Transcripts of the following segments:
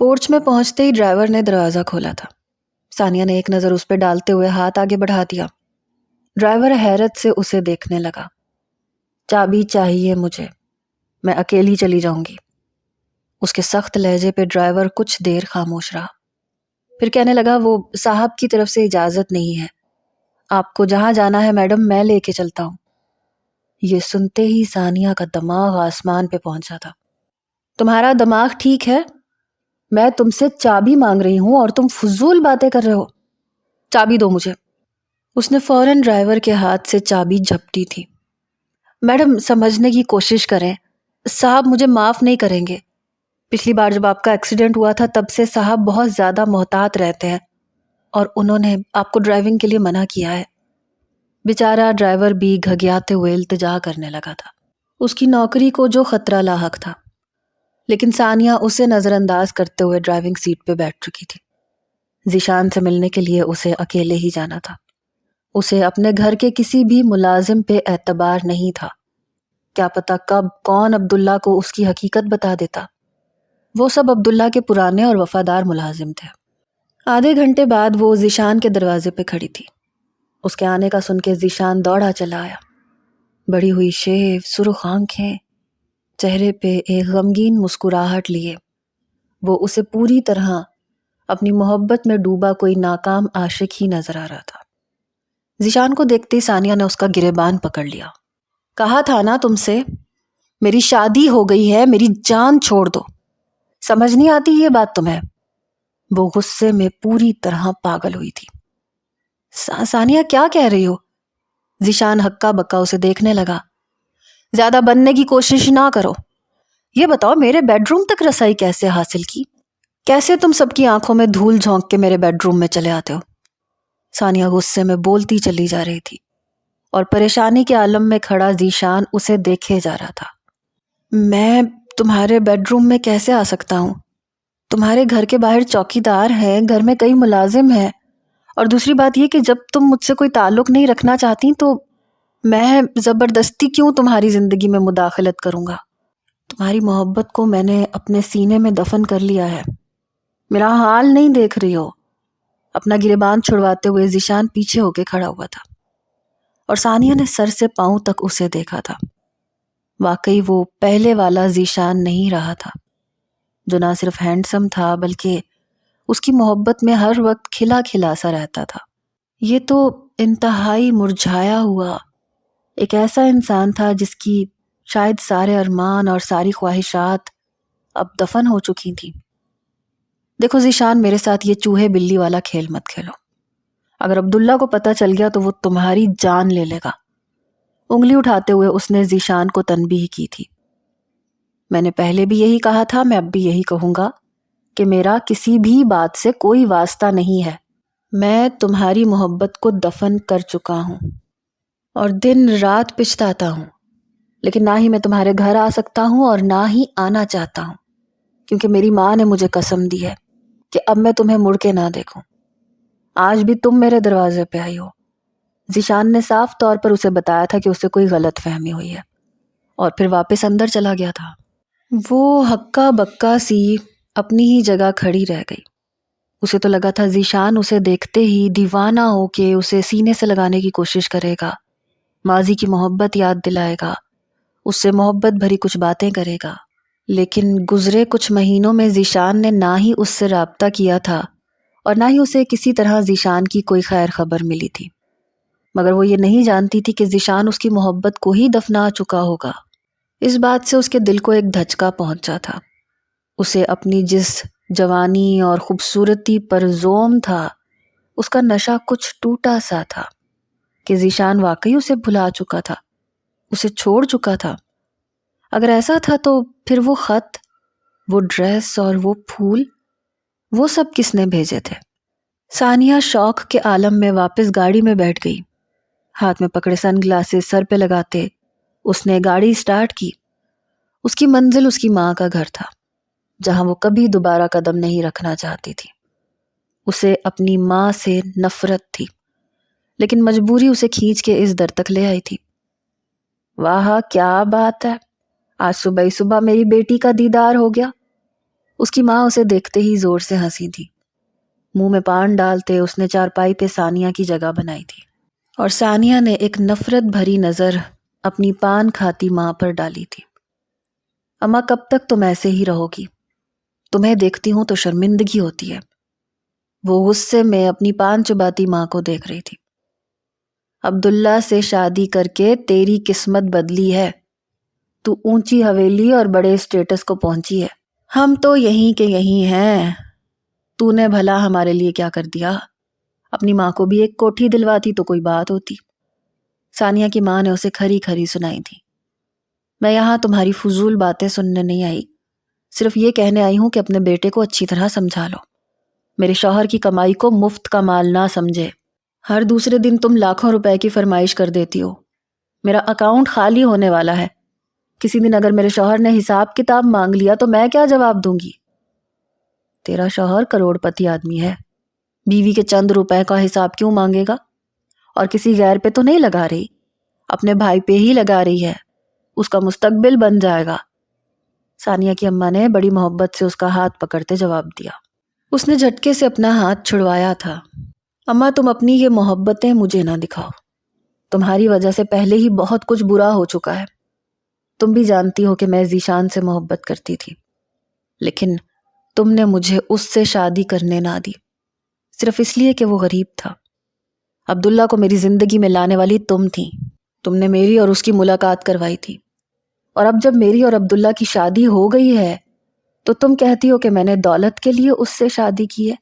Porch میں پہنچتے ہی driver نے دروازہ کھولا تھا۔ ثانیہ نے ایک نظر اس پہ ڈالتے ہوئے ہاتھ آگے بڑھا دیا۔ ڈرائیور حیرت سے اسے دیکھنے لگا۔ چابی چاہیے مجھے، میں اکیلی چلی جاؤں گی۔ اس کے سخت لہجے پہ ڈرائیور کچھ دیر خاموش رہا، پھر کہنے لگا وہ صاحب کی طرف سے اجازت نہیں ہے، آپ کو جہاں جانا ہے میڈم میں لے کے چلتا ہوں۔ یہ سنتے ہی ثانیہ کا دماغ آسمان پہ پہنچا تھا۔ تمہارا دماغ ٹھیک ہے؟ میں تم سے چابی مانگ رہی ہوں اور تم فضول باتیں کر رہے ہو۔ چابی دو مجھے۔ اس نے فوراً ڈرائیور کے ہاتھ سے چابی جھپٹی تھی۔ میڈم سمجھنے کی کوشش کریں، صاحب مجھے معاف نہیں کریں گے۔ پچھلی بار جب آپ کا ایکسیڈنٹ ہوا تھا تب سے صاحب بہت زیادہ محتاط رہتے ہیں اور انہوں نے آپ کو ڈرائیونگ کے لیے منع کیا ہے۔ بیچارہ ڈرائیور بھی گھگیاتے ہوئے التجا کرنے لگا تھا، اس کی نوکری کو جو خطرہ لاحق تھا، لیکن ثانیہ اسے نظر انداز کرتے ہوئے ڈرائیونگ سیٹ پہ بیٹھ چکی تھی۔ ذیشان سے ملنے کے لیے اسے اکیلے ہی جانا تھا۔ اسے اپنے گھر کے کسی بھی ملازم پہ اعتبار نہیں تھا۔ کیا پتا کب کون عبداللہ کو اس کی حقیقت بتا دیتا۔ وہ سب عبداللہ کے پرانے اور وفادار ملازم تھے۔ آدھے گھنٹے بعد وہ ذیشان کے دروازے پہ کھڑی تھی۔ اس کے آنے کا سن کے ذیشان دوڑا چلا آیا۔ بڑی ہوئی شیو، سرخ آنکھیں، چہرے پہ ایک غمگین مسکراہٹ لیے وہ اسے پوری طرح اپنی محبت میں ڈوبا کوئی ناکام عاشق ہی نظر آ رہا تھا۔ ذیشان کو دیکھتے ہی ثانیہ نے اس کا گریبان پکڑ لیا۔ کہا تھا نا تم سے، میری شادی ہو گئی ہے، میری جان چھوڑ دو۔ سمجھ نہیں آتی یہ بات تمہیں؟ وہ غصے میں پوری طرح پاگل ہوئی تھی۔ ثانیہ کیا کہہ رہی ہو؟ ذیشان ہکا بکا اسے دیکھنے لگا۔ زیادہ بننے کی کوشش نہ کرو۔ یہ بتاؤ میرے بیڈ روم تک رسائی کیسے حاصل کی؟ کیسے تم سب کی آنکھوں میں دھول جھونک کے میرے بیڈ روم میں چلے آتے ہو؟ ثانیہ غصے میں بولتی چلی جا رہی تھی اور پریشانی کے عالم میں کھڑا ذیشان اسے دیکھے جا رہا تھا۔ میں تمہارے بیڈ روم میں کیسے آ سکتا ہوں؟ تمہارے گھر کے باہر چوکیدار ہیں، گھر میں کئی ملازم ہیں، اور دوسری بات یہ کہ جب تم مجھ سے کوئی تعلق نہیں رکھنا چاہتی تو میں زبردستی کیوں تمہاری زندگی میں مداخلت کروں گا؟ تمہاری محبت کو میں نے اپنے سینے میں دفن کر لیا ہے۔ میرا حال نہیں دیکھ رہی ہو؟ اپنا گریبان چھڑواتے ہوئے ذیشان پیچھے ہو کے کھڑا ہوا تھا اور ثانیہ نے سر سے پاؤں تک اسے دیکھا تھا۔ واقعی وہ پہلے والا ذیشان نہیں رہا تھا جو نہ صرف ہینڈسم تھا بلکہ اس کی محبت میں ہر وقت کھلا کھلا سا رہتا تھا۔ یہ تو انتہائی مرجھایا ہوا ایک ایسا انسان تھا جس کی شاید سارے ارمان اور ساری خواہشات اب دفن ہو چکی تھیں۔ دیکھو ذیشان، میرے ساتھ یہ چوہے بلی والا کھیل مت کھیلو۔ اگر عبداللہ کو پتہ چل گیا تو وہ تمہاری جان لے لے گا۔ انگلی اٹھاتے ہوئے اس نے ذیشان کو تنبیہ کی تھی۔ میں نے پہلے بھی یہی کہا تھا، میں اب بھی یہی کہوں گا کہ میرا کسی بھی بات سے کوئی واسطہ نہیں ہے۔ میں تمہاری محبت کو دفن کر چکا ہوں اور دن رات پچھتاتا ہوں، لیکن نہ ہی میں تمہارے گھر آ سکتا ہوں اور نہ ہی آنا چاہتا ہوں، کیونکہ میری ماں نے مجھے قسم دی ہے کہ اب میں تمہیں مڑ کے نہ دیکھوں۔ آج بھی تم میرے دروازے پہ آئی ہو۔ ذیشان نے صاف طور پر اسے بتایا تھا کہ اسے کوئی غلط فہمی ہوئی ہے اور پھر واپس اندر چلا گیا تھا۔ وہ ہکا بکا سی اپنی ہی جگہ کھڑی رہ گئی۔ اسے تو لگا تھا ذیشان اسے دیکھتے ہی دیوانہ ہو کے اسے سینے سے لگانے کی کوشش کرے گا، ماضی کی محبت یاد دلائے گا، اس سے محبت بھری کچھ باتیں کرے گا، لیکن گزرے کچھ مہینوں میں ذیشان نے نہ ہی اس سے رابطہ کیا تھا اور نہ ہی اسے کسی طرح ذیشان کی کوئی خیر خبر ملی تھی۔ مگر وہ یہ نہیں جانتی تھی کہ ذیشان اس کی محبت کو ہی دفنا چکا ہوگا۔ اس بات سے اس کے دل کو ایک دھچکا پہنچا تھا۔ اسے اپنی جس جوانی اور خوبصورتی پر زوم تھا، اس کا نشہ کچھ ٹوٹا سا تھا کہ ذیشان واقعی اسے بھلا چکا تھا، اسے چھوڑ چکا تھا۔ اگر ایسا تھا تو پھر وہ خط، وہ ڈریس اور وہ پھول، وہ سب کس نے بھیجے تھے؟ ثانیہ شوق کے عالم میں واپس گاڑی میں بیٹھ گئی۔ ہاتھ میں پکڑے سن گلاسز سر پہ لگاتے اس نے گاڑی سٹارٹ کی۔ اس کی منزل اس کی ماں کا گھر تھا، جہاں وہ کبھی دوبارہ قدم نہیں رکھنا چاہتی تھی۔ اسے اپنی ماں سے نفرت تھی، لیکن مجبوری اسے کھینچ کے اس در تک لے آئی تھی۔ واہ کیا بات ہے، آج صبح ہی صبح میری بیٹی کا دیدار ہو گیا۔ اس کی ماں اسے دیکھتے ہی زور سے ہنسی تھی۔ منہ میں پان ڈالتے اس نے چارپائی پہ ثانیہ کی جگہ بنائی تھی اور ثانیہ نے ایک نفرت بھری نظر اپنی پان کھاتی ماں پر ڈالی تھی۔ اماں کب تک تم ایسے ہی رہو گی؟ تمہیں دیکھتی ہوں تو شرمندگی ہوتی ہے۔ وہ غصے میں اپنی پان چباتی ماں کو دیکھ رہی تھی۔ عبداللہ سے شادی کر کے تیری قسمت بدلی ہے۔ تو اونچی حویلی اور بڑے اسٹیٹس کو پہنچی ہے، ہم تو یہیں کے یہیں ہیں۔ تو نے بھلا ہمارے لیے کیا کر دیا؟ اپنی ماں کو بھی ایک کوٹھی دلواتی تو کوئی بات ہوتی۔ ثانیہ کی ماں نے اسے کھری کھری سنائی تھی۔ میں یہاں تمہاری فضول باتیں سننے نہیں آئی، صرف یہ کہنے آئی ہوں کہ اپنے بیٹے کو اچھی طرح سمجھا لو۔ میرے شوہر کی کمائی کو مفت کا مال نہ سمجھے۔ ہر دوسرے دن تم لاکھوں روپے کی فرمائش کر دیتی ہو۔ میرا اکاؤنٹ خالی ہونے والا ہے۔ کسی دن اگر میرے شوہر نے حساب کتاب مانگ لیا تو میں کیا جواب دوں گی؟ تیرا شوہر کروڑ پتی آدمی ہے، بیوی کے چند روپے کا حساب کیوں مانگے گا؟ اور کسی غیر پہ تو نہیں لگا رہی، اپنے بھائی پہ ہی لگا رہی ہے، اس کا مستقبل بن جائے گا۔ ثانیہ کی اماں نے بڑی محبت سے اس کا ہاتھ پکڑتے جواب دیا۔ اس نے جھٹکے سے اپنا ہاتھ چھڑوایا تھا۔ اماں تم اپنی یہ محبتیں مجھے نہ دکھاؤ، تمہاری وجہ سے پہلے ہی بہت کچھ برا ہو چکا ہے۔ تم بھی جانتی ہو کہ میں ذیشان سے محبت کرتی تھی، لیکن تم نے مجھے اس سے شادی کرنے نہ دی، صرف اس لیے کہ وہ غریب تھا۔ عبداللہ کو میری زندگی میں لانے والی تم تھی، تم نے میری اور اس کی ملاقات کروائی تھی، اور اب جب میری اور عبداللہ کی شادی ہو گئی ہے تو تم کہتی ہو کہ میں نے دولت کے لیے اس سے شادی کی ہے۔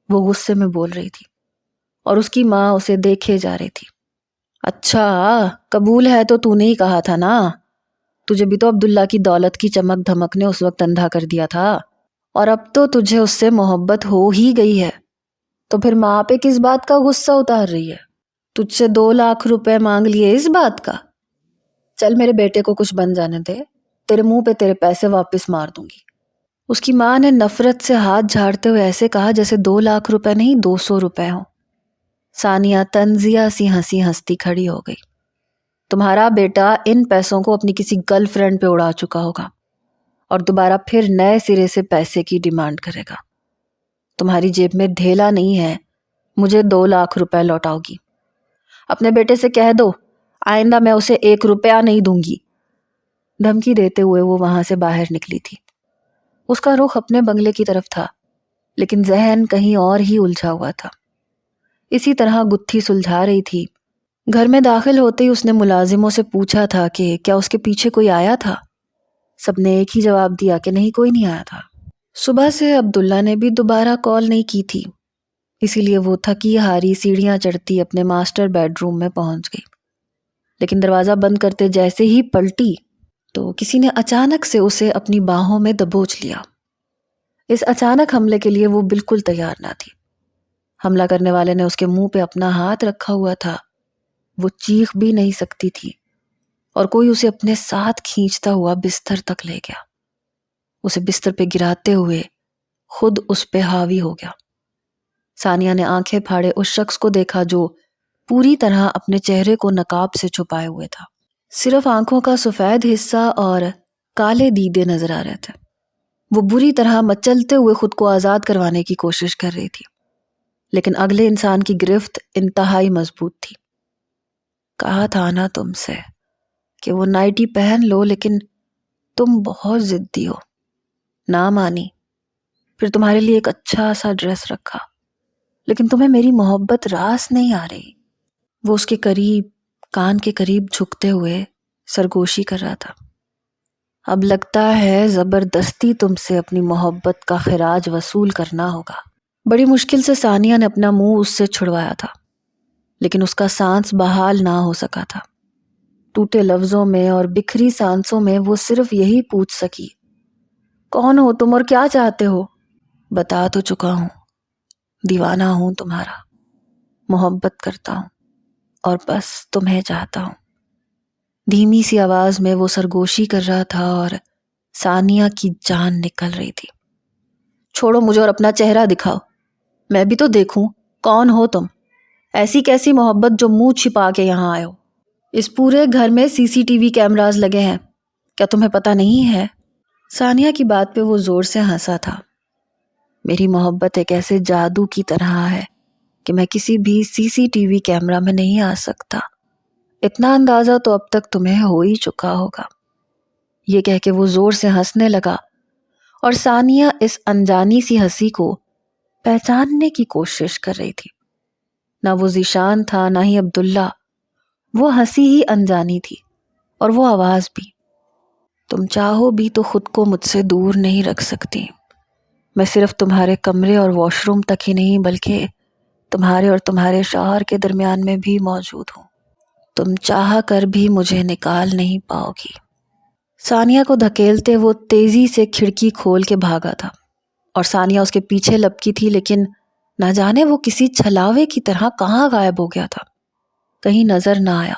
وہ غصے میں بول رہی تھی اور اس کی ماں اسے دیکھے جا رہی تھی۔ اچھا قبول ہے تو نے ہی کہا تھا نا، تجھے بھی تو عبداللہ کی دولت کی چمک دھمک نے اس وقت اندھا کر دیا تھا، اور اب تو تجھے اس سے محبت ہو ہی گئی ہے، تو پھر ماں پہ کس بات کا غصہ اتار رہی ہے؟ تجھ سے 2 لاکھ روپے مانگ لیے اس بات کا؟ چل میرے بیٹے کو کچھ بن جانے دے، تیرے منہ پہ تیرے پیسے واپس مار دوں گی۔ اس کی ماں نے نفرت سے ہاتھ جھاڑتے ہوئے ایسے کہا جیسے 2 لاکھ روپے نہیں 200 روپے ہوں۔ ثانیہ تنزیہ سی ہنسی ہنستی کھڑی ہو گئی۔ تمہارا بیٹا ان پیسوں کو اپنی کسی گرل فرینڈ پہ اڑا چکا ہوگا اور دوبارہ پھر نئے سرے سے پیسے کی ڈیمانڈ کرے گا۔ تمہاری جیب میں دھیلا نہیں ہے، مجھے 2 لاکھ روپے لوٹاؤ گی۔ اپنے بیٹے سے کہہ دو آئندہ میں اسے 1 روپیہ نہیں دوں گی۔ دھمکی دیتے ہوئے وہ وہاں سے باہر نکلی تھی۔ اس کا رخ اپنے بنگلے کی طرف تھا، لیکن ذہن کہیں اور ہی الجھا ہوا تھا۔ اسی طرح گتھی سلجھا رہی تھی۔ گھر میں داخل ہوتے ہی اس نے ملازموں سے پوچھا تھا کہ کیا اس کے پیچھے کوئی آیا تھا۔ سب نے ایک ہی جواب دیا کہ نہیں، کوئی نہیں آیا تھا۔ صبح سے عبداللہ نے بھی دوبارہ کال نہیں کی تھی، اسی لیے وہ تھکی ہاری سیڑھیاں چڑھتی اپنے ماسٹر بیڈ روم میں پہنچ گئی، لیکن دروازہ بند کرتے جیسے ہی پلٹی تو کسی نے اچانک سے اسے اپنی باہوں میں دبوچ لیا۔ اس اچانک حملے کے لیے وہ بالکل تیار نہ تھی۔ حملہ کرنے والے نے اس کے منہ پہ اپنا ہاتھ رکھا ہوا تھا، وہ چیخ بھی نہیں سکتی تھی، اور کوئی اسے اپنے ساتھ کھینچتا ہوا بستر تک لے گیا۔ اسے بستر پہ گراتے ہوئے خود اس پہ حاوی ہو گیا۔ ثانیہ نے آنکھیں پھاڑے اس شخص کو دیکھا جو پوری طرح اپنے چہرے کو نقاب سے چھپائے ہوئے تھا، صرف آنکھوں کا سفید حصہ اور کالے دیدے نظر آ رہے تھے۔ وہ بری طرح مچلتے ہوئے خود کو آزاد کروانے کی کوشش کر رہی تھی، لیکن اگلے انسان کی گرفت انتہائی مضبوط تھی۔ کہا تھا نا تم سے کہ وہ نائٹی پہن لو، لیکن تم بہت ضدی ہو۔ نہ مانی، پھر تمہارے لیے ایک اچھا سا ڈریس رکھا، لیکن تمہیں میری محبت راس نہیں آ رہی۔ وہ اس کے قریب، کان کے قریب جھکتے ہوئے سرگوشی کر رہا تھا۔ اب لگتا ہے زبردستی تم سے اپنی محبت کا خراج وصول کرنا ہوگا۔ بڑی مشکل سے ثانیہ نے اپنا منہ اس سے چھڑوایا تھا، لیکن اس کا سانس بحال نہ ہو سکا تھا۔ ٹوٹے لفظوں میں اور بکھری سانسوں میں وہ صرف یہی پوچھ سکی، کون ہو تم اور کیا چاہتے ہو؟ بتا تو چکا ہوں، دیوانہ ہوں تمہارا، محبت کرتا ہوں اور بس تمہیں چاہتا ہوں۔ دھیمی سی آواز میں وہ سرگوشی کر رہا تھا اور ثانیہ کی جان نکل رہی تھی۔ چھوڑو مجھے اور اپنا چہرہ دکھاؤ، میں بھی تو دیکھوں کون ہو تم۔ ایسی کیسی محبت جو منہ چھپا کے یہاں آئے ہو؟ اس پورے گھر میں CCTV کیمراز لگے ہیں، کیا تمہیں پتہ نہیں ہے؟ ثانیہ کی بات پہ وہ زور سے ہنسا تھا۔ میری محبت ایک ایسے جادو کی طرح ہے کہ میں کسی بھی سی سی ٹی وی کیمرہ میں نہیں آ سکتا۔ اتنا اندازہ تو اب تک تمہیں ہو ہی چکا ہوگا۔ یہ کہہ کے وہ زور سے ہنسنے لگا اور ثانیہ اس انجانی سی ہنسی کو پہچاننے کی کوشش کر رہی تھی۔ نہ وہ ذیشان تھا نہ ہی عبداللہ، وہ ہنسی ہی انجانی تھی اور وہ آواز بھی۔ تم چاہو بھی تو خود کو مجھ سے دور نہیں رکھ سکتی۔ میں صرف تمہارے کمرے اور واش روم تک ہی نہیں بلکہ تمہارے اور تمہارے شوہر کے درمیان میں بھی موجود ہوں۔ تم چاہ کر بھی مجھے نکال نہیں پاؤ گی۔ ثانیہ کو دھکیلتے وہ تیزی سے کھڑکی کھول کے بھاگا تھا اور ثانیہ اس کے پیچھے لپکی تھی، لیکن نہ جانے وہ کسی چھلاوے کی طرح کہاں غائب ہو گیا تھا، کہیں نظر نہ آیا۔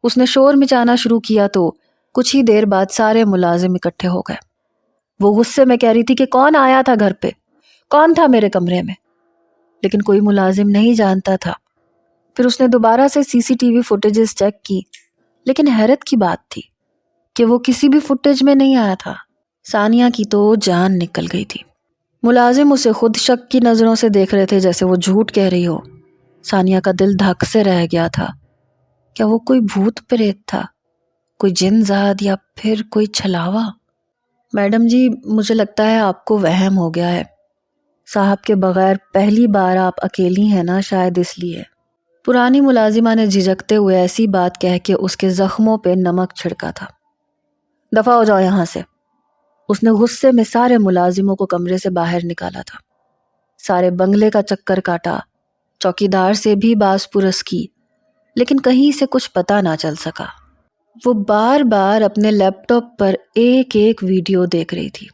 اس نے شور مچانا شروع کیا تو کچھ ہی دیر بعد سارے ملازم اکٹھے ہو گئے۔ وہ غصے میں کہہ رہی تھی کہ کون آیا تھا گھر پہ، کون تھا میرے کمرے میں، لیکن کوئی ملازم نہیں جانتا تھا۔ پھر اس نے دوبارہ سے C C T V footages check کی، لیکن حیرت کی بات تھی کہ وہ کسی بھی فوٹیج میں نہیں آیا تھا۔ ثانیہ کی تو جان نکل گئی تھی۔ ملازم اسے خود شک کی نظروں سے دیکھ رہے تھے جیسے وہ جھوٹ کہہ رہی ہو۔ ثانیہ کا دل دھک سے رہ گیا تھا۔ کیا وہ کوئی بھوت پریت تھا، کوئی جن زاد یا پھر کوئی چھلاوا؟ میڈم جی، مجھے لگتا ہے آپ کو وہم ہو گیا ہے۔ صاحب کے بغیر پہلی بار آپ اکیلی ہیں نا، شاید اس لیے۔ پرانی ملازمہ نے جھجکتے ہوئے ایسی بات کہہ کے اس کے زخموں پہ نمک چھڑکا تھا۔ دفع ہو جاؤ یہاں سے۔ اس نے غصے میں سارے ملازموں کو کمرے سے باہر نکالا تھا۔ سارے بنگلے کا چکر کاٹا، چوکیدار سے بھی باز پرس کی، لیکن کہیں سے کچھ پتہ نہ چل سکا۔ وہ بار بار اپنے لیپ ٹاپ پر ایک ایک ویڈیو دیکھ رہی تھی،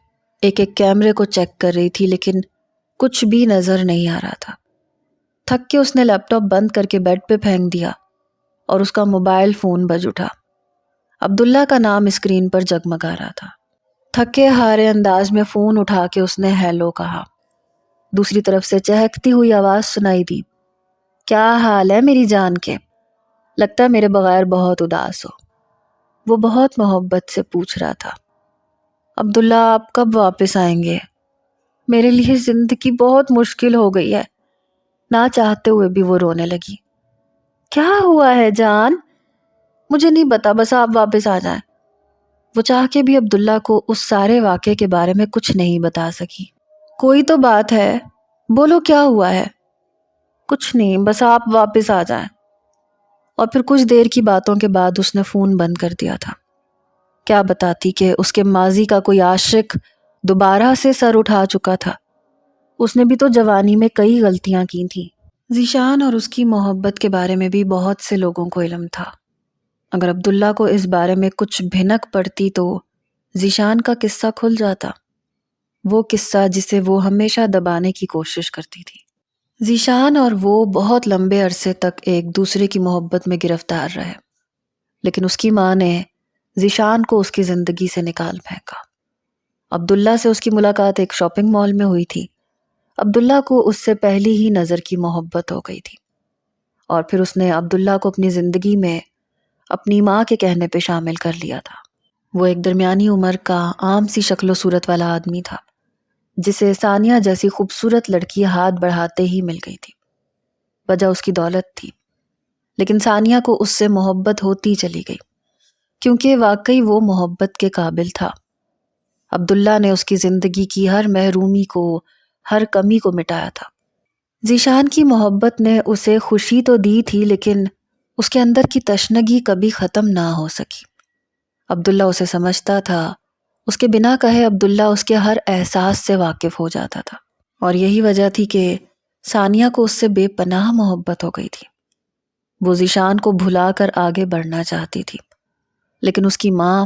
ایک ایک کیمرے کو چیک کر رہی تھی، لیکن کچھ بھی نظر نہیں آ رہا تھا۔ تھک کے اس نے لیپ ٹاپ بند کر کے بیڈ پہ پھینک دیا اور اس کا موبائل فون بج اٹھا۔ عبداللہ کا نام اسکرین پر جگمگا رہا تھا۔ تھکے ہارے انداز میں فون اٹھا کے اس نے ہیلو کہا۔ دوسری طرف سے چہکتی ہوئی آواز سنائی دی۔ کیا حال ہے میری جان کے؟ لگتا ہے میرے بغیر بہت اداس ہو۔ وہ بہت محبت سے پوچھ رہا تھا۔ عبداللہ، آپ کب واپس آئیں گے؟ میرے لیے زندگی بہت مشکل ہو گئی ہے۔ نہ چاہتے ہوئے بھی وہ رونے لگی۔ کیا ہوا ہے جان؟ مجھے نہیں پتا، بس آپ واپس آ جائیں۔ وہ چاہ کے بھی عبداللہ کو اس سارے واقعے کے بارے میں کچھ نہیں بتا سکی۔ کوئی تو بات ہے، بولو کیا ہوا ہے؟ کچھ نہیں، بس آپ واپس آ جائیں۔ اور پھر کچھ دیر کی باتوں کے بعد اس نے فون بند کر دیا تھا۔ کیا بتاتی کہ اس کے ماضی کا کوئی عاشق دوبارہ سے سر اٹھا چکا تھا۔ اس نے بھی تو جوانی میں کئی غلطیاں کی تھیں۔ ذیشان اور اس کی محبت کے بارے میں بھی بہت سے لوگوں کو علم تھا۔ اگر عبداللہ کو اس بارے میں کچھ بھنک پڑتی تو ذیشان کا قصہ کھل جاتا، وہ قصہ جسے وہ ہمیشہ دبانے کی کوشش کرتی تھی۔ ذیشان اور وہ بہت لمبے عرصے تک ایک دوسرے کی محبت میں گرفتار رہے، لیکن اس کی ماں نے ذیشان کو اس کی زندگی سے نکال پھینکا۔ عبداللہ سے اس کی ملاقات ایک شاپنگ مال میں ہوئی تھی۔ عبداللہ کو اس سے پہلی ہی نظر کی محبت ہو گئی تھی، اور پھر اس نے عبداللہ کو اپنی زندگی میں اپنی ماں کے کہنے پہ شامل کر لیا تھا۔ وہ ایک درمیانی عمر کا عام سی شکل و صورت والا آدمی تھا، جسے ثانیہ جیسی خوبصورت لڑکی ہاتھ بڑھاتے ہی مل گئی تھی۔ وجہ اس کی دولت تھی، لیکن ثانیہ کو اس سے محبت ہوتی چلی گئی، کیونکہ واقعی وہ محبت کے قابل تھا۔ عبداللہ نے اس کی زندگی کی ہر محرومی کو، ہر کمی کو مٹایا تھا۔ ذیشان کی محبت نے اسے خوشی تو دی تھی، لیکن اس کے اندر کی تشنگی کبھی ختم نہ ہو سکی۔ عبداللہ اسے سمجھتا تھا، اس کے بنا کہے عبداللہ اس کے ہر احساس سے واقف ہو جاتا تھا، اور یہی وجہ تھی کہ ثانیہ کو اس سے بے پناہ محبت ہو گئی تھی۔ وہ ذیشان کو بھلا کر آگے بڑھنا چاہتی تھی، لیکن اس کی ماں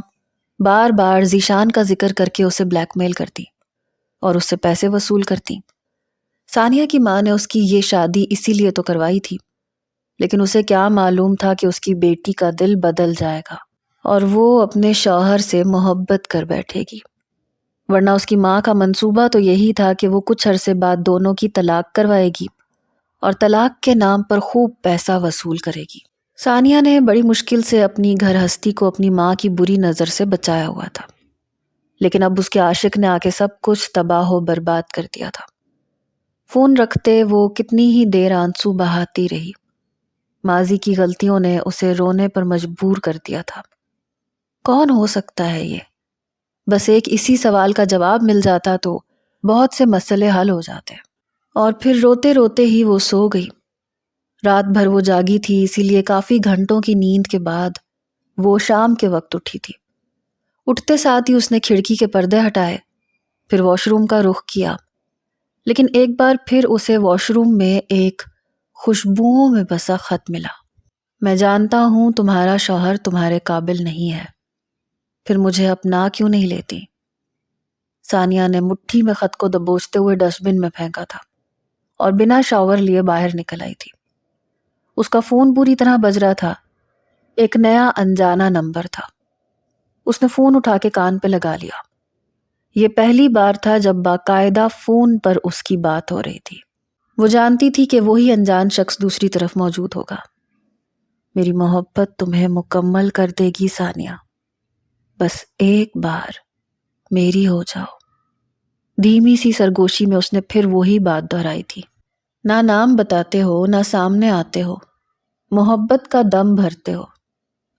بار بار ذیشان کا ذکر کر کے اسے بلیک میل کرتی اور اس سے پیسے وصول کرتی۔ ثانیہ کی ماں نے اس کی یہ شادی اسی لیے تو کروائی تھی، لیکن اسے کیا معلوم تھا کہ اس کی بیٹی کا دل بدل جائے گا اور وہ اپنے شوہر سے محبت کر بیٹھے گی، ورنہ اس کی ماں کا منصوبہ تو یہی تھا کہ وہ کچھ عرصے بعد دونوں کی طلاق کروائے گی اور طلاق کے نام پر خوب پیسہ وصول کرے گی۔ ثانیہ نے بڑی مشکل سے اپنی گھر ہستی کو اپنی ماں کی بری نظر سے بچایا ہوا تھا، لیکن اب اس کے عاشق نے آ کے سب کچھ تباہ و برباد کر دیا تھا۔ فون رکھتے وہ کتنی ہی دیر آنسو بہاتی رہی۔ ماضی کی غلطیوں نے اسے رونے پر مجبور کر دیا تھا۔ کون ہو سکتا ہے یہ؟ بس ایک اسی سوال کا جواب مل جاتا تو بہت سے مسئلے حل ہو جاتے۔ اور پھر روتے روتے ہی وہ سو گئی۔ رات بھر وہ جاگی تھی، اسی لیے کافی گھنٹوں کی نیند کے بعد وہ شام کے وقت اٹھی تھی۔ اٹھتے ساتھ ہی اس نے کھڑکی کے پردے ہٹائے، پھر واش روم کا رخ کیا، لیکن ایک بار پھر اسے واش روم میں ایک خوشبوؤں میں بسا خط ملا۔ میں جانتا ہوں تمہارا شوہر تمہارے قابل نہیں ہے، پھر مجھے اپنا کیوں نہیں لیتی؟ ثانیہ نے مٹھی میں خط کو دبوچتے ہوئے ڈسٹ بن میں پھینکا تھا اور بنا شاور لیے باہر نکل آئی تھی۔ اس کا فون پوری طرح بج رہا تھا۔ ایک نیا انجانا نمبر تھا۔ اس نے فون اٹھا کے کان پہ لگا لیا۔ یہ پہلی بار تھا جب باقاعدہ فون پر اس کی بات ہو رہی تھی۔ وہ جانتی تھی کہ وہی انجان شخص دوسری طرف موجود ہوگا۔ میری محبت تمہیں مکمل کر دے گی ثانیہ، بس ایک بار میری ہو جاؤ۔ دھیمی سی سرگوشی میں اس نے پھر وہی بات دہرائی تھی۔ نہ نام بتاتے ہو، نہ سامنے آتے ہو، محبت کا دم بھرتے ہو،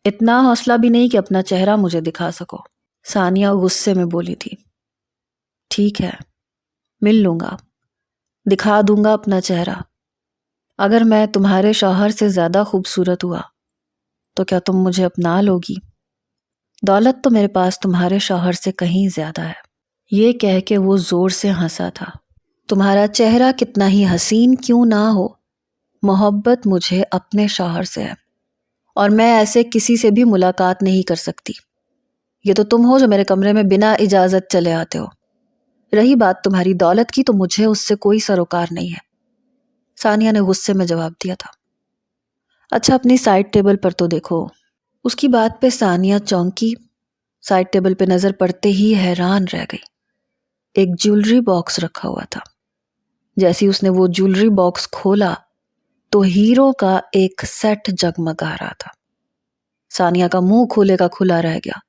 اتنا حوصلہ بھی نہیں کہ اپنا چہرہ مجھے دکھا سکو۔ ثانیہ غصے میں بولی تھی۔ ٹھیک ہے، مل لوں گا، دکھا دوں گا اپنا چہرہ۔ اگر میں تمہارے شوہر سے زیادہ خوبصورت ہوا تو کیا تم مجھے اپنا لوگی؟ دولت تو میرے پاس تمہارے شوہر سے کہیں زیادہ ہے۔ یہ کہہ کے وہ زور سے ہنسا تھا۔ تمہارا چہرہ کتنا ہی حسین کیوں نہ ہو، محبت مجھے اپنے شوہر سے ہے، اور میں ایسے کسی سے بھی ملاقات نہیں کر سکتی۔ یہ تو تم ہو جو میرے کمرے میں بنا اجازت چلے آتے ہو۔ رہی بات تمہاری دولت کی تو مجھے اس سے کوئی سروکار نہیں ہے، ثانیہ نے غصے میں جواب دیا تھا۔ اچھا اپنی سائڈ ٹیبل پر تو دیکھو۔ اس کی بات پہ ثانیہ چونکی، سائڈ ٹیبل پہ نظر پڑتے ہی حیران رہ گئی۔ ایک جیولری باکس رکھا ہوا تھا۔ جیسی اس نے وہ جیولری باکس کھولا تو ہیرو کا ایک سیٹ جگمگا رہا تھا۔ ثانیہ کا منہ کھولے کا کھلا رہ گیا۔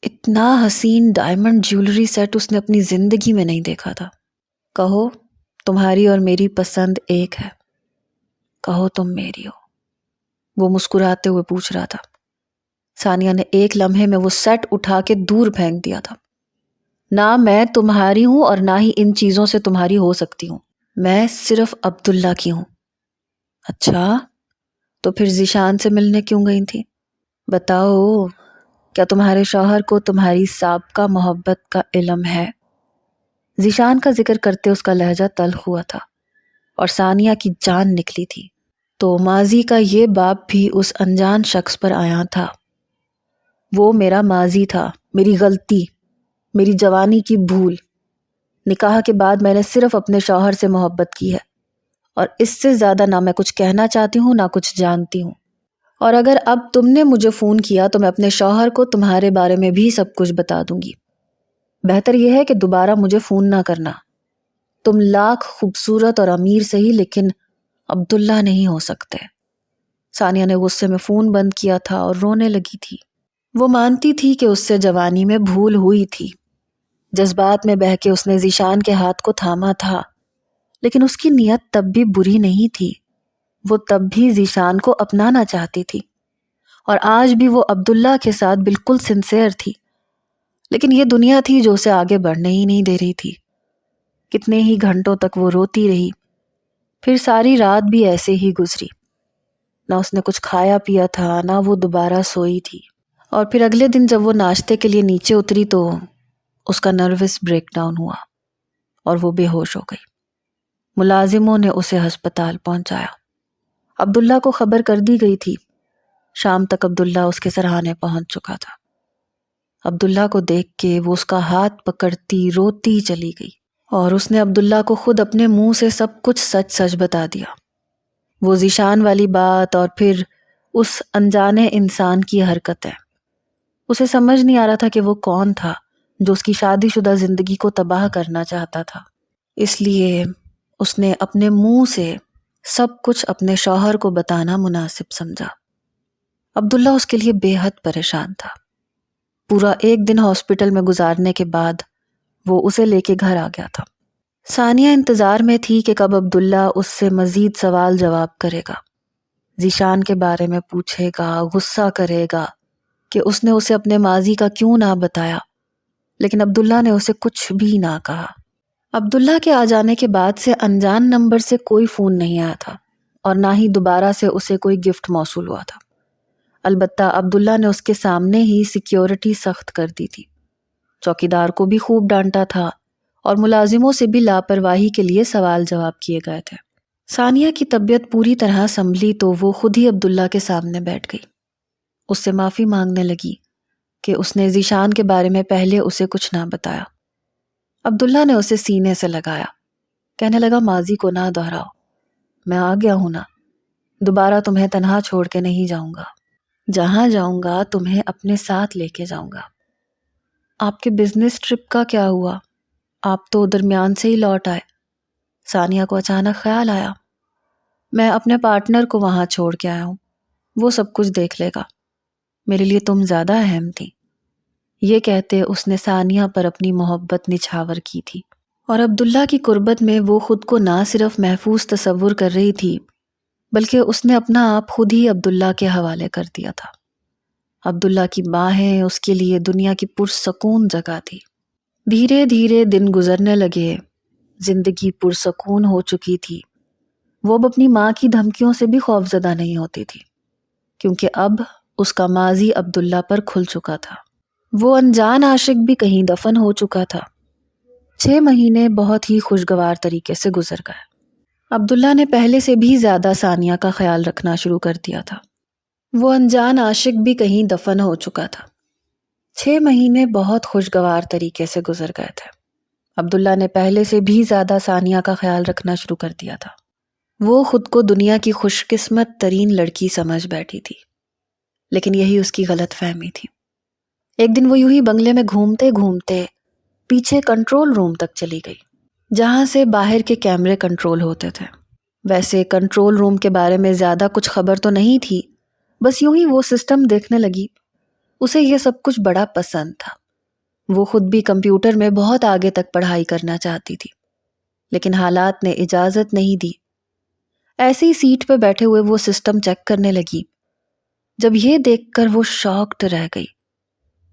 اتنا حسین ڈائمنڈ جیولری سیٹ اس نے اپنی زندگی میں نہیں دیکھا تھا۔ کہو تمہاری اور میری پسند ایک ہے، کہو تم میری ہو، وہ مسکراتے ہوئے پوچھ رہا تھا۔ ثانیہ نے ایک لمحے میں وہ سیٹ اٹھا کے دور پھینک دیا تھا۔ نہ میں تمہاری ہوں اور نہ ہی ان چیزوں سے تمہاری ہو سکتی ہوں، میں صرف عبداللہ کی ہوں۔ اچھا تو پھر ذیشان سے ملنے کیوں گئی تھی؟ بتاؤ، کیا تمہارے شوہر کو تمہاری سابقہ محبت کا علم ہے؟ ذیشان کا ذکر کرتے اس کا لہجہ تلخ ہوا تھا اور ثانیہ کی جان نکلی تھی۔ تو ماضی کا یہ باب بھی اس انجان شخص پر آیا تھا۔ وہ میرا ماضی تھا، میری غلطی، میری جوانی کی بھول۔ نکاح کے بعد میں نے صرف اپنے شوہر سے محبت کی ہے، اور اس سے زیادہ نہ میں کچھ کہنا چاہتی ہوں نہ کچھ جانتی ہوں۔ اور اگر اب تم نے مجھے فون کیا تو میں اپنے شوہر کو تمہارے بارے میں بھی سب کچھ بتا دوں گی۔ بہتر یہ ہے کہ دوبارہ مجھے فون نہ کرنا۔ تم لاکھ خوبصورت اور امیر صحیح، لیکن عبداللہ نہیں ہو سکتے۔ ثانیہ نے غصے میں فون بند کیا تھا اور رونے لگی تھی۔ وہ مانتی تھی کہ اس سے جوانی میں بھول ہوئی تھی۔ جذبات میں بہہ کے اس نے ذیشان کے ہاتھ کو تھاما تھا، لیکن اس کی نیت تب بھی بری نہیں تھی۔ وہ تب بھی ذیشان کو اپنانا چاہتی تھی، اور آج بھی وہ عبداللہ کے ساتھ بالکل سنسیئر تھی۔ لیکن یہ دنیا تھی جو اسے آگے بڑھنے ہی نہیں دے رہی تھی۔ کتنے ہی گھنٹوں تک وہ روتی رہی، پھر ساری رات بھی ایسے ہی گزری۔ نہ اس نے کچھ کھایا پیا تھا، نہ وہ دوبارہ سوئی تھی۔ اور پھر اگلے دن جب وہ ناشتے کے لیے نیچے اتری تو اس کا نروس بریک ڈاؤن ہوا اور وہ بے ہوش ہو گئی۔ ملازموں نے اسے ہسپتال پہنچایا۔ عبداللہ کو خبر کر دی گئی تھی۔ شام تک عبداللہ اس کے سرہانے پہنچ چکا تھا۔ عبداللہ کو دیکھ کے وہ اس کا ہاتھ پکڑتی روتی چلی گئی، اور اس نے عبداللہ کو خود اپنے منہ سے سب کچھ سچ سچ بتا دیا۔ وہ ذیشان والی بات اور پھر اس انجانے انسان کی حرکتیں۔ اسے سمجھ نہیں آ رہا تھا کہ وہ کون تھا جو اس کی شادی شدہ زندگی کو تباہ کرنا چاہتا تھا۔ اس لیے اس نے اپنے منہ سے سب کچھ اپنے شوہر کو بتانا مناسب سمجھا۔ عبداللہ اس کے لیے بے حد پریشان تھا۔ پورا ایک دن ہاسپٹل میں گزارنے کے بعد وہ اسے لے کے گھر آ گیا تھا۔ ثانیہ انتظار میں تھی کہ کب عبداللہ اس سے مزید سوال جواب کرے گا، ذیشان کے بارے میں پوچھے گا، غصہ کرے گا کہ اس نے اسے اپنے ماضی کا کیوں نہ بتایا، لیکن عبداللہ نے اسے کچھ بھی نہ کہا۔ عبداللہ کے آ جانے کے بعد سے انجان نمبر سے کوئی فون نہیں آیا تھا اور نہ ہی دوبارہ سے اسے کوئی گفٹ موصول ہوا تھا۔ البتہ عبداللہ نے اس کے سامنے ہی سیکیورٹی سخت کر دی تھی، چوکیدار کو بھی خوب ڈانٹا تھا اور ملازموں سے بھی لاپرواہی کے لیے سوال جواب کیے گئے تھے۔ ثانیہ کی طبیعت پوری طرح سنبھلی تو وہ خود ہی عبداللہ کے سامنے بیٹھ گئی، اس سے معافی مانگنے لگی کہ اس نے ذیشان کے بارے میں پہلے اسے کچھ نہ بتایا۔ عبداللہ نے اسے سینے سے لگایا، کہنے لگا ماضی کو نہ دہراؤ، میں آ گیا ہوں نا، دوبارہ تمہیں تنہا چھوڑ کے نہیں جاؤں گا، جہاں جاؤں گا تمہیں اپنے ساتھ لے کے جاؤں گا۔ آپ کے بزنس ٹرپ کا کیا ہوا؟ آپ تو درمیان سے ہی لوٹ آئے۔ ثانیہ کو اچانک خیال آیا، میں اپنے پارٹنر کو وہاں چھوڑ کے آیا ہوں، وہ سب کچھ دیکھ لے گا، میرے لیے تم زیادہ اہم تھی۔ یہ کہتے اس نے ثانیہ پر اپنی محبت نچھاور کی تھی، اور عبداللہ کی قربت میں وہ خود کو نہ صرف محفوظ تصور کر رہی تھی بلکہ اس نے اپنا آپ خود ہی عبداللہ کے حوالے کر دیا تھا۔ عبداللہ کی باہیں اس کے لیے دنیا کی پرسکون جگہ تھی۔ دھیرے دھیرے دن گزرنے لگے، زندگی پرسکون ہو چکی تھی۔ وہ اب اپنی ماں کی دھمکیوں سے بھی خوفزدہ نہیں ہوتی تھی، کیونکہ اب اس کا ماضی عبداللہ پر کھل چکا تھا۔ وہ انجان عاشق بھی کہیں دفن ہو چکا تھا۔ 6 مہینے بہت ہی خوشگوار طریقے سے گزر گئے۔ عبداللہ نے پہلے سے بھی زیادہ ثانیہ کا خیال رکھنا شروع کر دیا تھا۔ وہ انجان عاشق بھی کہیں دفن ہو چکا تھا۔ 6 مہینے بہت خوشگوار طریقے سے گزر گئے تھے۔ عبداللہ نے پہلے سے بھی زیادہ ثانیہ کا خیال رکھنا شروع کر دیا تھا۔ وہ خود کو دنیا کی خوش قسمت ترین لڑکی سمجھ بیٹھی تھی، لیکن یہی اس کی غلط فہمی تھی۔ ایک دن وہ یوں ہی بنگلے میں گھومتے گھومتے پیچھے کنٹرول روم تک چلی گئی، جہاں سے باہر کے کیمرے کنٹرول ہوتے تھے۔ ویسے کنٹرول روم کے بارے میں زیادہ کچھ خبر تو نہیں تھی، بس یوں ہی وہ سسٹم دیکھنے لگی۔ اسے یہ سب کچھ بڑا پسند تھا۔ وہ خود بھی کمپیوٹر میں بہت آگے تک پڑھائی کرنا چاہتی تھی، لیکن حالات نے اجازت نہیں دی۔ ایسی سیٹ پہ بیٹھے ہوئے وہ سسٹم چیک کرنے لگی جب یہ دیکھ کر وہ شاکڈ رہ گئی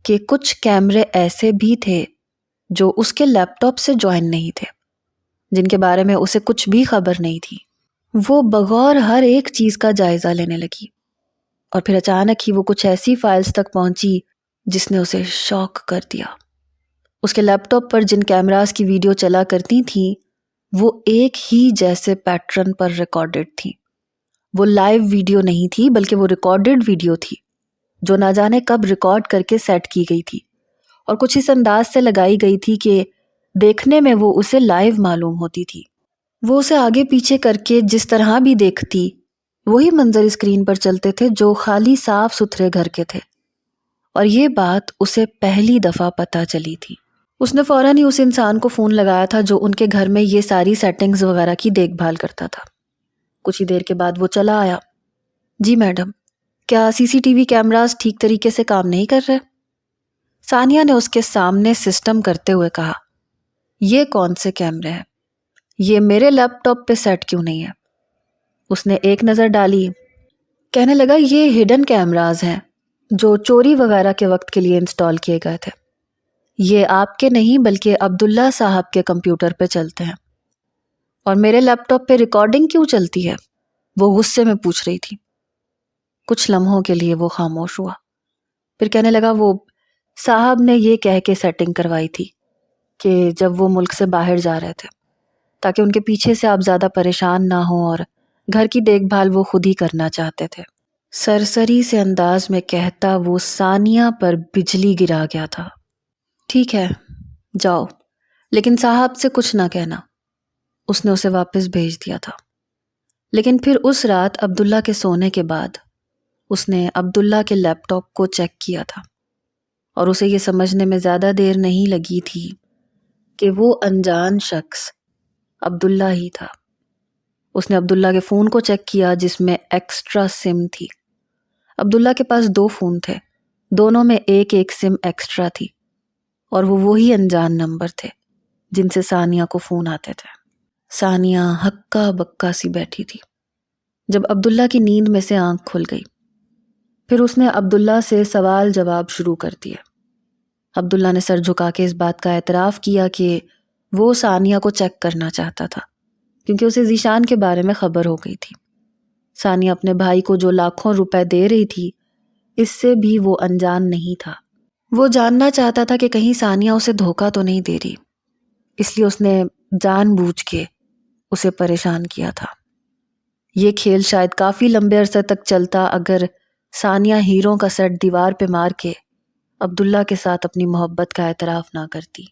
کہ کچھ کیمرے ایسے بھی تھے جو اس کے لیپ ٹاپ سے جوائن نہیں تھے، جن کے بارے میں اسے کچھ بھی خبر نہیں تھی۔ وہ بغور ہر ایک چیز کا جائزہ لینے لگی، اور پھر اچانک ہی وہ کچھ ایسی فائلز تک پہنچی جس نے اسے شاک کر دیا۔ اس کے لیپ ٹاپ پر جن کیمراز کی ویڈیو چلا کرتی تھیں وہ ایک ہی جیسے پیٹرن پر ریکارڈڈ تھی۔ وہ لائیو ویڈیو نہیں تھی بلکہ وہ ریکارڈڈ ویڈیو تھی جو نہ جانے کب ریکارڈ کر کے سیٹ کی گئی تھی، اور کچھ اس انداز سے لگائی گئی تھی کہ دیکھنے میں وہ اسے لائیو معلوم ہوتی تھی۔ وہ اسے آگے پیچھے کر کے جس طرح بھی دیکھتی وہی منظر اسکرین پر چلتے تھے جو خالی صاف ستھرے گھر کے تھے، اور یہ بات اسے پہلی دفعہ پتہ چلی تھی۔ اس نے فوراً ہی اس انسان کو فون لگایا تھا جو ان کے گھر میں یہ ساری سیٹنگز وغیرہ کی دیکھ بھال کرتا تھا۔ کچھ ہی دیر کے بعد وہ چلا آیا۔ جی میڈم، کیا CCTV کیمراز ٹھیک طریقے سے کام نہیں کر رہے؟ ثانیہ نے اس کے سامنے سسٹم کرتے ہوئے کہا، یہ کون سے کیمرے ہیں؟ یہ میرے لیپ ٹاپ پہ سیٹ کیوں نہیں ہے؟ اس نے ایک نظر ڈالی، کہنے لگا یہ ہڈن کیمراز ہیں جو چوری وغیرہ کے وقت کے لیے انسٹال کیے گئے تھے۔ یہ آپ کے نہیں بلکہ عبداللہ صاحب کے کمپیوٹر پہ چلتے ہیں۔ اور میرے لیپ ٹاپ پہ ریکارڈنگ کیوں چلتی ہے؟ وہ غصے میں پوچھ رہی تھی۔ کچھ لمحوں کے لیے وہ خاموش ہوا، پھر کہنے لگا وہ صاحب نے یہ کہہ کے سیٹنگ کروائی تھی کہ جب وہ ملک سے باہر جا رہے تھے تاکہ ان کے پیچھے سے آپ زیادہ پریشان نہ ہوں، اور گھر کی دیکھ بھال وہ خود ہی کرنا چاہتے تھے۔ سرسری سے انداز میں کہتا وہ ثانیہ پر بجلی گرا گیا تھا۔ ٹھیک ہے جاؤ، لیکن صاحب سے کچھ نہ کہنا۔ اس نے اسے واپس بھیج دیا تھا۔ لیکن پھر اس رات عبداللہ کے سونے کے بعد اس نے عبداللہ کے لیپ ٹاپ کو چیک کیا تھا، اور اسے یہ سمجھنے میں زیادہ دیر نہیں لگی تھی کہ وہ انجان شخص عبداللہ ہی تھا۔ اس نے عبداللہ کے فون کو چیک کیا جس میں ایکسٹرا سم تھی۔ عبداللہ کے پاس 2 فون تھے، دونوں میں ایک ایک سم ایکسٹرا تھی اور وہ وہی انجان نمبر تھے جن سے ثانیہ کو فون آتے تھے۔ ثانیہ ہکا بکا سی بیٹھی تھی جب عبداللہ کی نیند میں سے آنکھ کھل گئی۔ پھر اس نے عبداللہ سے سوال جواب شروع کر دیے۔ عبداللہ نے سر جھکا کے اس بات کا اعتراف کیا کہ وہ ثانیہ کو چیک کرنا چاہتا تھا کیونکہ اسے ذیشان کے بارے میں خبر ہو گئی تھی۔ ثانیہ اپنے بھائی کو جو لاکھوں روپے دے رہی تھی اس سے بھی وہ انجان نہیں تھا۔ وہ جاننا چاہتا تھا کہ کہیں ثانیہ اسے دھوکہ تو نہیں دے رہی، اس لیے اس نے جان بوجھ کے اسے پریشان کیا تھا۔ یہ کھیل شاید کافی لمبے عرصے تک چلتا اگر ثانیہ ہیروں کا سیٹ دیوار پہ مار کے عبداللہ کے ساتھ اپنی محبت کا اعتراف نہ کرتی۔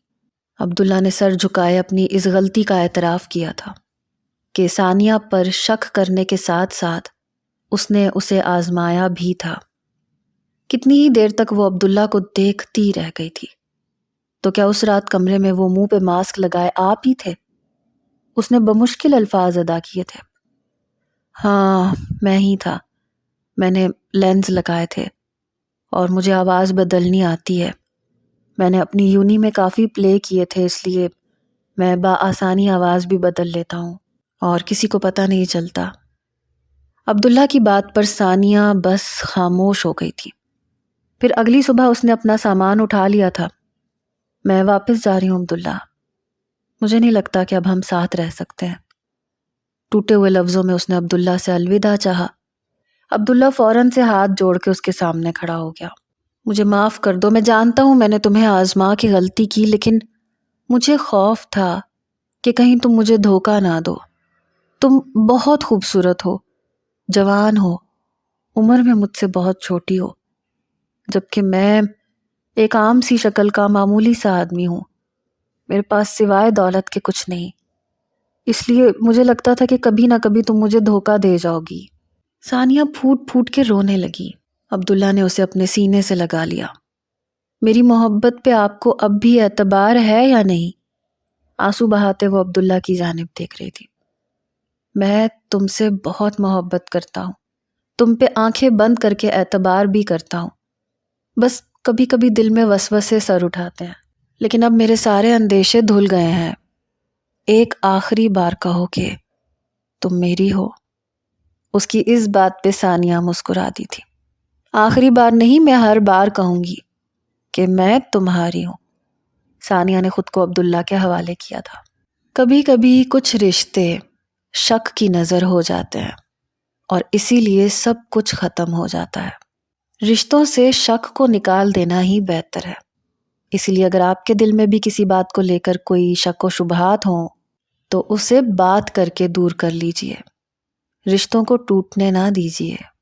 عبداللہ نے سر جھکائے اپنی اس غلطی کا اعتراف کیا تھا کہ ثانیہ پر شک کرنے کے ساتھ ساتھ اس نے اسے آزمایا بھی تھا۔ کتنی ہی دیر تک وہ عبداللہ کو دیکھتی رہ گئی تھی۔ تو کیا اس رات کمرے میں وہ منہ پہ ماسک لگائے آپ ہی تھے؟ اس نے بمشکل الفاظ ادا کیے تھے۔ ہاں میں ہی تھا، میں نے لینز لگائے تھے اور مجھے آواز بدلنی آتی ہے۔ میں نے اپنی یونی میں کافی پلے کیے تھے اس لیے میں بآسانی آواز بھی بدل لیتا ہوں اور کسی کو پتہ نہیں چلتا۔ عبداللہ کی بات پر ثانیہ بس خاموش ہو گئی تھی۔ پھر اگلی صبح اس نے اپنا سامان اٹھا لیا تھا۔ میں واپس جا رہی ہوں عبداللہ، مجھے نہیں لگتا کہ اب ہم ساتھ رہ سکتے ہیں۔ ٹوٹے ہوئے لفظوں میں اس نے عبداللہ سے الوداع چاہا۔ عبداللہ فوراً سے ہاتھ جوڑ کے اس کے سامنے کھڑا ہو گیا۔ مجھے معاف کر دو، میں جانتا ہوں میں نے تمہیں آزما کے غلطی کی، لیکن مجھے خوف تھا کہ کہیں تم مجھے دھوکہ نہ دو۔ تم بہت خوبصورت ہو، جوان ہو، عمر میں مجھ سے بہت چھوٹی ہو، جبکہ میں ایک عام سی شکل کا معمولی سا آدمی ہوں۔ میرے پاس سوائے دولت کے کچھ نہیں، اس لیے مجھے لگتا تھا کہ کبھی نہ کبھی تم مجھے دھوکہ دے جاؤ گی۔ ثانیہ پھوٹ پھوٹ کے رونے لگی۔ عبداللہ نے اسے اپنے سینے سے لگا لیا۔ میری محبت پہ آپ کو اب بھی اعتبار ہے یا نہیں؟ آنسو بہاتے وہ عبداللہ کی جانب دیکھ رہی تھی۔ میں تم سے بہت محبت کرتا ہوں، تم پہ آنکھیں بند کر کے اعتبار بھی کرتا ہوں، بس کبھی کبھی دل میں وسوسے سر اٹھاتے ہیں، لیکن اب میرے سارے اندیشے دھل گئے ہیں۔ ایک آخری بار کہو کہ تم میری ہو۔ اس کی اس بات پہ ثانیہ مسکرا دی تھی۔ آخری بار نہیں، میں ہر بار کہوں گی کہ میں تمہاری ہوں۔ ثانیہ نے خود کو عبداللہ کے حوالے کیا تھا۔ کبھی کبھی کچھ رشتے شک کی نظر ہو جاتے ہیں اور اسی لیے سب کچھ ختم ہو جاتا ہے۔ رشتوں سے شک کو نکال دینا ہی بہتر ہے۔ اسی لیے اگر آپ کے دل میں بھی کسی بات کو لے کر کوئی شک و شبہات ہوں تو اسے بات کر کے دور کر لیجئے، رشتوں کو ٹوٹنے نہ دیجئے۔